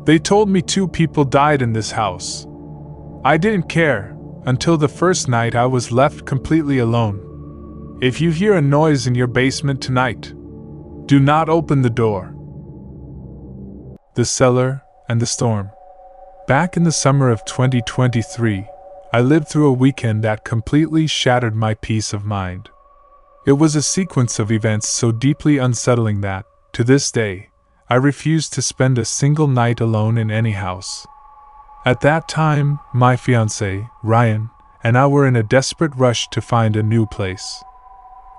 They told me 2 people died in this house. I didn't care, until the first night I was left completely alone. If you hear a noise in your basement tonight, do not open the door. The Cellar and the Storm. Back in the summer of 2023, I lived through a weekend that completely shattered my peace of mind. It was a sequence of events so deeply unsettling that, to this day, I refuse to spend a single night alone in any house. At that time, my fiancé, Ryan, and I were in a desperate rush to find a new place.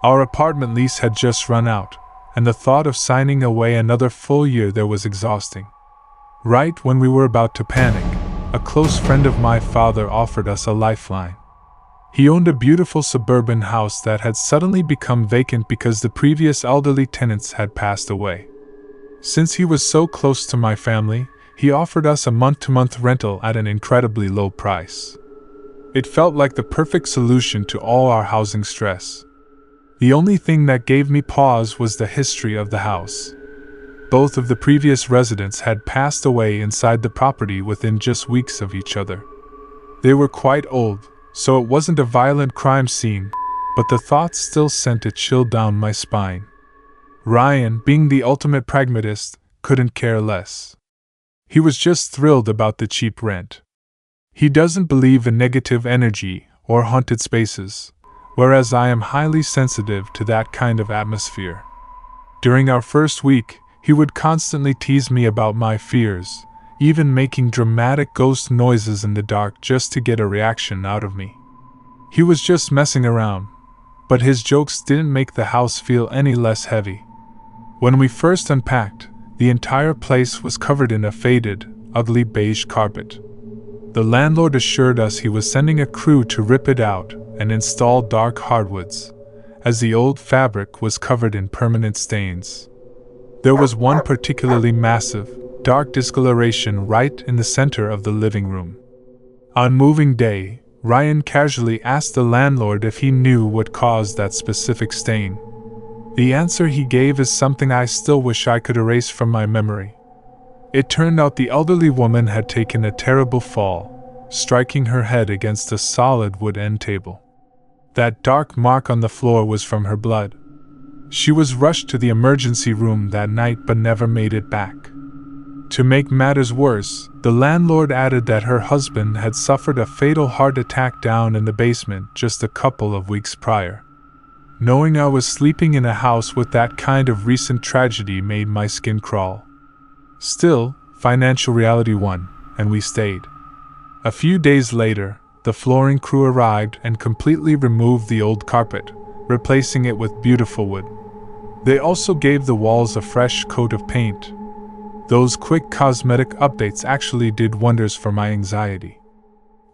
Our apartment lease had just run out, and the thought of signing away another full year there was exhausting. Right when we were about to panic, a close friend of my father offered us a lifeline. He owned a beautiful suburban house that had suddenly become vacant because the previous elderly tenants had passed away. Since he was so close to my family, he offered us a month-to-month rental at an incredibly low price. It felt like the perfect solution to all our housing stress. The only thing that gave me pause was the history of the house. Both of the previous residents had passed away inside the property within just weeks of each other. They were quite old, so it wasn't a violent crime scene, but the thought still sent a chill down my spine. Ryan, being the ultimate pragmatist, couldn't care less. He was just thrilled about the cheap rent. He doesn't believe in negative energy or haunted spaces, whereas I am highly sensitive to that kind of atmosphere. During our first week, he would constantly tease me about my fears, even making dramatic ghost noises in the dark just to get a reaction out of me. He was just messing around, but his jokes didn't make the house feel any less heavy. When we first unpacked, the entire place was covered in a faded, ugly beige carpet. The landlord assured us he was sending a crew to rip it out and install dark hardwoods, as the old fabric was covered in permanent stains. There was one particularly massive, dark discoloration right in the center of the living room. On moving day, Ryan casually asked the landlord if he knew what caused that specific stain. The answer he gave is something I still wish I could erase from my memory. It turned out the elderly woman had taken a terrible fall, striking her head against a solid wood end table. That dark mark on the floor was from her blood. She was rushed to the emergency room that night but never made it back. To make matters worse, the landlord added that her husband had suffered a fatal heart attack down in the basement just a couple of weeks prior. Knowing I was sleeping in a house with that kind of recent tragedy made my skin crawl. Still, financial reality won, and we stayed. A few days later, the flooring crew arrived and completely removed the old carpet, replacing it with beautiful wood. They also gave the walls a fresh coat of paint. Those quick cosmetic updates actually did wonders for my anxiety.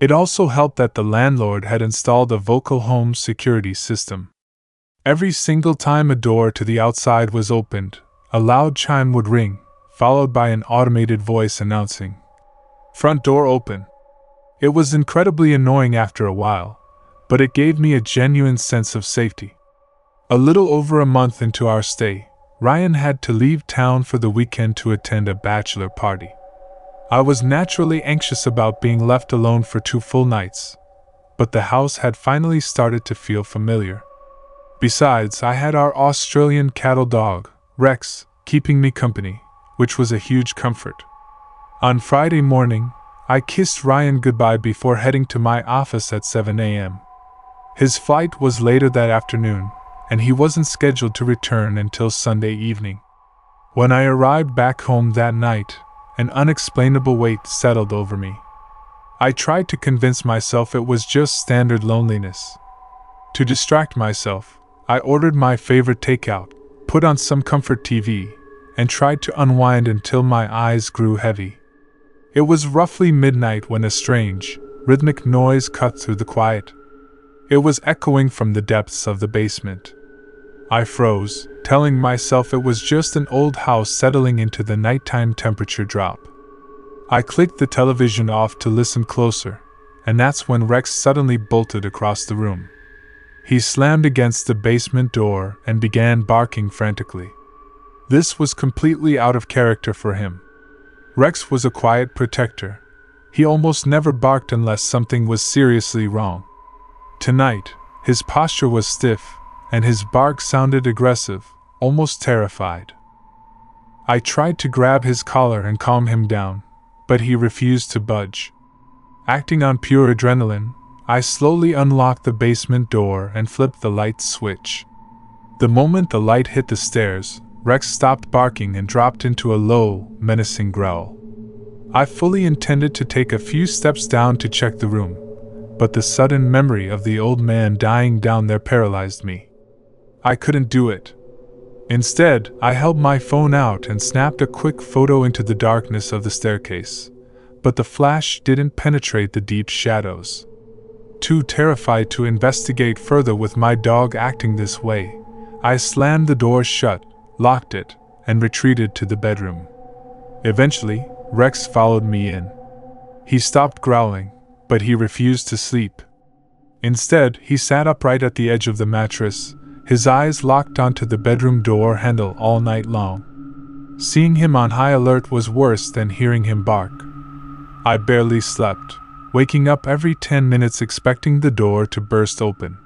It also helped that the landlord had installed a vocal home security system. Every single time a door to the outside was opened, a loud chime would ring, followed by an automated voice announcing, "Front door open." It was incredibly annoying after a while, but it gave me a genuine sense of safety. A little over a month into our stay, Ryan had to leave town for the weekend to attend a bachelor party. I was naturally anxious about being left alone for 2 full nights, but the house had finally started to feel familiar. Besides, I had our Australian cattle dog, Rex, keeping me company, which was a huge comfort. On Friday morning, I kissed Ryan goodbye before heading to my office at 7 a.m. His flight was later that afternoon, and he wasn't scheduled to return until Sunday evening. When I arrived back home that night, an unexplainable weight settled over me. I tried to convince myself it was just standard loneliness. To distract myself, I ordered my favorite takeout, put on some comfort TV, and tried to unwind until my eyes grew heavy. It was roughly midnight when a strange, rhythmic noise cut through the quiet. It was echoing from the depths of the basement. I froze, telling myself it was just an old house settling into the nighttime temperature drop. I clicked the television off to listen closer, and that's when Rex suddenly bolted across the room. He slammed against the basement door and began barking frantically. This was completely out of character for him. Rex was a quiet protector. He almost never barked unless something was seriously wrong. Tonight, his posture was stiff, and his bark sounded aggressive, almost terrified. I tried to grab his collar and calm him down, but he refused to budge. Acting on pure adrenaline, I slowly unlocked the basement door and flipped the light switch. The moment the light hit the stairs, Rex stopped barking and dropped into a low, menacing growl. I fully intended to take a few steps down to check the room, but the sudden memory of the old man dying down there paralyzed me. I couldn't do it. Instead, I held my phone out and snapped a quick photo into the darkness of the staircase, but the flash didn't penetrate the deep shadows. Too terrified to investigate further with my dog acting this way, I slammed the door shut, locked it, and retreated to the bedroom. Eventually, Rex followed me in. He stopped growling, but he refused to sleep. Instead, he sat upright at the edge of the mattress, his eyes locked onto the bedroom door handle all night long. Seeing him on high alert was worse than hearing him bark. I barely slept, waking up every 10 minutes expecting the door to burst open.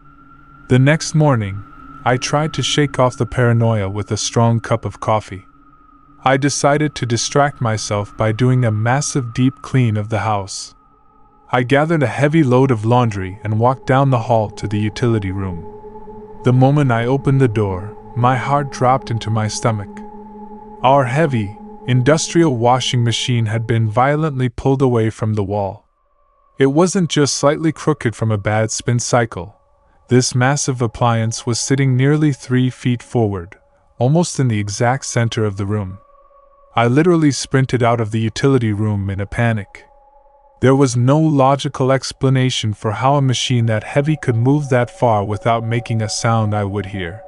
The next morning, I tried to shake off the paranoia with a strong cup of coffee. I decided to distract myself by doing a massive deep clean of the house. I gathered a heavy load of laundry and walked down the hall to the utility room. The moment I opened the door, my heart dropped into my stomach. Our heavy, industrial washing machine had been violently pulled away from the wall. It wasn't just slightly crooked from a bad spin cycle. This massive appliance was sitting nearly 3 feet forward, almost in the exact center of the room. I literally sprinted out of the utility room in a panic. There was no logical explanation for how a machine that heavy could move that far without making a sound I would hear.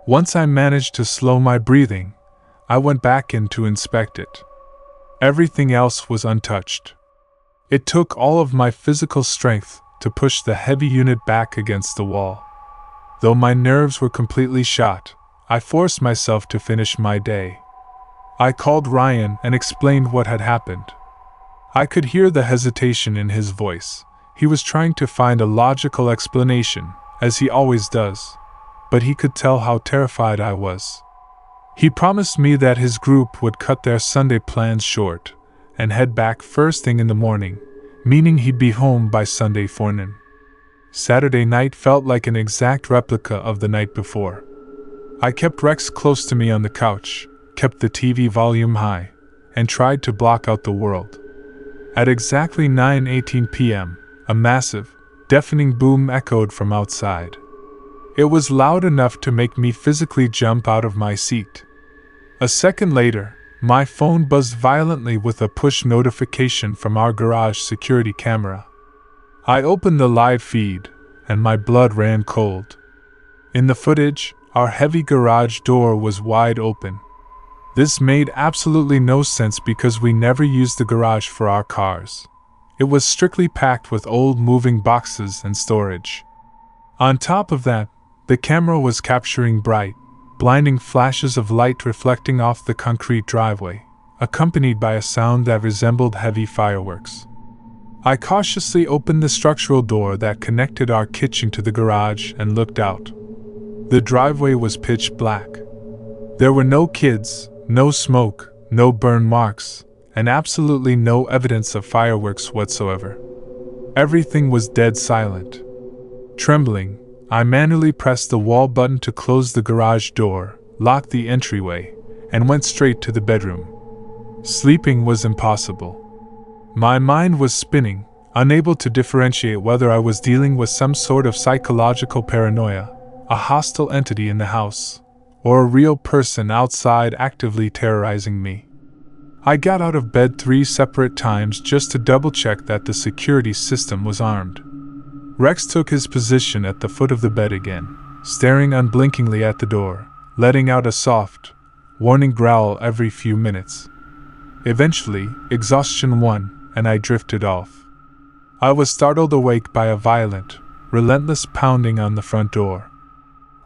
Once I managed to slow my breathing, I went back in to inspect it. Everything else was untouched. It took all of my physical strength to push the heavy unit back against the wall. Though my nerves were completely shot, I forced myself to finish my day. I called Ryan and explained what had happened. I could hear the hesitation in his voice. He was trying to find a logical explanation, as he always does, but he could tell how terrified I was. He promised me that his group would cut their Sunday plans short and head back first thing in the morning, meaning he'd be home by Sunday forenoon. Saturday night felt like an exact replica of the night before. I kept Rex close to me on the couch, kept the TV volume high, and tried to block out the world. At exactly 9:18 p.m., a massive, deafening boom echoed from outside. It was loud enough to make me physically jump out of my seat. A second later, my phone buzzed violently with a push notification from our garage security camera. I opened the live feed, and my blood ran cold. In the footage, our heavy garage door was wide open. This made absolutely no sense because we never used the garage for our cars. It was strictly packed with old moving boxes and storage. On top of that, the camera was capturing bright, blinding flashes of light reflecting off the concrete driveway, accompanied by a sound that resembled heavy fireworks. I cautiously opened the structural door that connected our kitchen to the garage and looked out. The driveway was pitch black. There were no kids, no smoke, no burn marks, and absolutely no evidence of fireworks whatsoever. Everything was dead silent. Trembling, I manually pressed the wall button to close the garage door, locked the entryway, and went straight to the bedroom. Sleeping was impossible. My mind was spinning, unable to differentiate whether I was dealing with some sort of psychological paranoia, a hostile entity in the house, or a real person outside actively terrorizing me. I got out of bed 3 separate times just to double-check that the security system was armed. Rex took his position at the foot of the bed again, staring unblinkingly at the door, letting out a soft, warning growl every few minutes. Eventually, exhaustion won, and I drifted off. I was startled awake by a violent, relentless pounding on the front door.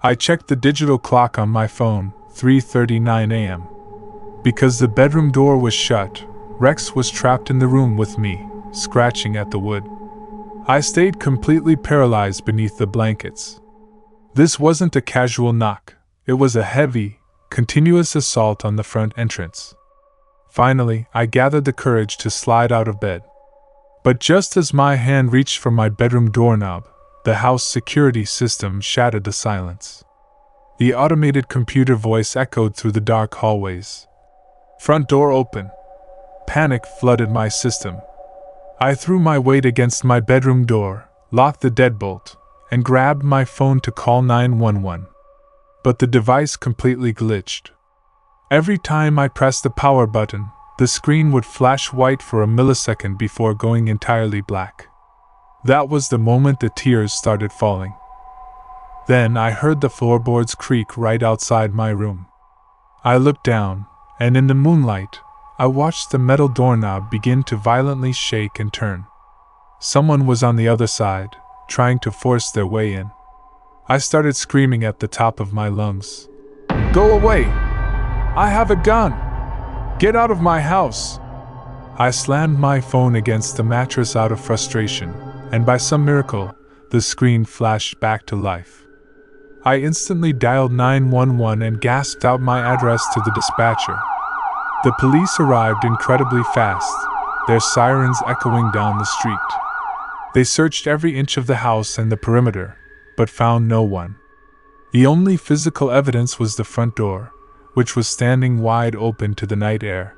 I checked the digital clock on my phone, 3:39 a.m. Because the bedroom door was shut, Rex was trapped in the room with me, scratching at the wood. I stayed completely paralyzed beneath the blankets. This wasn't a casual knock, it was a heavy, continuous assault on the front entrance. Finally, I gathered the courage to slide out of bed. But just as my hand reached for my bedroom doorknob, the house security system shattered the silence. The automated computer voice echoed through the dark hallways. "Front door open." Panic flooded my system. I threw my weight against my bedroom door, locked the deadbolt, and grabbed my phone to call 911. But the device completely glitched. Every time I pressed the power button, the screen would flash white for a millisecond before going entirely black. That was the moment the tears started falling. Then I heard the floorboards creak right outside my room. I looked down, and in the moonlight, I watched the metal doorknob begin to violently shake and turn. Someone was on the other side, trying to force their way in. I started screaming at the top of my lungs. "Go away! I have a gun! Get out of my house!" I slammed my phone against the mattress out of frustration, and by some miracle, the screen flashed back to life. I instantly dialed 911 and gasped out my address to the dispatcher. The police arrived incredibly fast, their sirens echoing down the street. They searched every inch of the house and the perimeter, but found no one. The only physical evidence was the front door, which was standing wide open to the night air.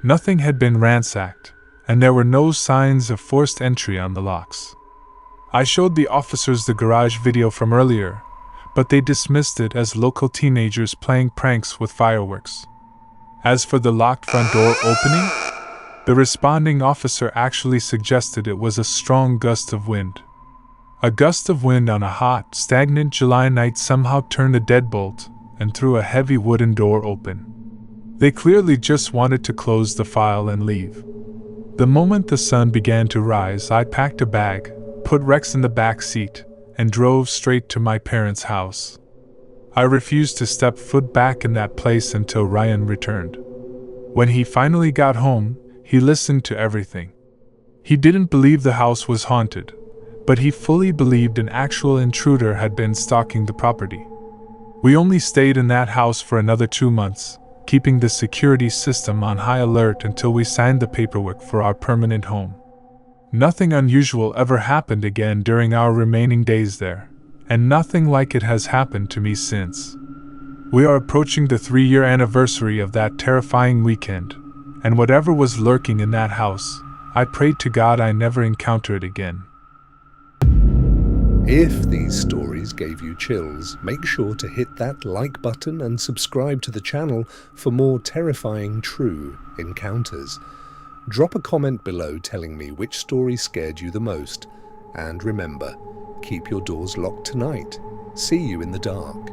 Nothing had been ransacked, and there were no signs of forced entry on the locks. I showed the officers the garage video from earlier, but they dismissed it as local teenagers playing pranks with fireworks. As for the locked front door opening, the responding officer actually suggested it was a strong gust of wind. A gust of wind on a hot, stagnant July night somehow turned a deadbolt and threw a heavy wooden door open. They clearly just wanted to close the file and leave. The moment the sun began to rise, I packed a bag, put Rex in the back seat, and drove straight to my parents' house. I refused to step foot back in that place until Ryan returned. When he finally got home, he listened to everything. He didn't believe the house was haunted, but he fully believed an actual intruder had been stalking the property. We only stayed in that house for another 2 months, keeping the security system on high alert until we signed the paperwork for our permanent home. Nothing unusual ever happened again during our remaining days there, and nothing like it has happened to me since. We are approaching the 3-year anniversary of that terrifying weekend, and whatever was lurking in that house, I prayed to God I never encounter it again. If these stories gave you chills, make sure to hit that like button and subscribe to the channel for more terrifying true encounters. Drop a comment below telling me which story scared you the most, and remember, keep your doors locked tonight. See you in the dark.